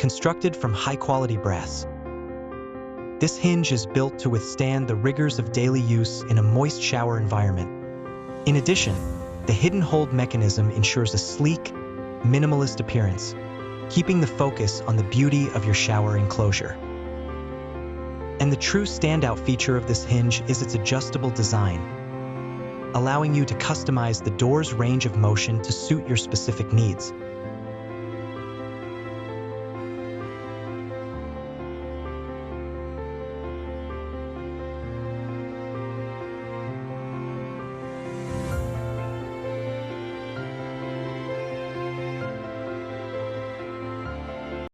constructed from high-quality brass. This hinge is built to withstand the rigors of daily use in a moist shower environment. In addition, the hidden hold mechanism ensures a sleek, minimalist appearance, keeping the focus on the beauty of your shower enclosure. And the true standout feature of this hinge is its adjustable design, allowing you to customize the door's range of motion to suit your specific needs.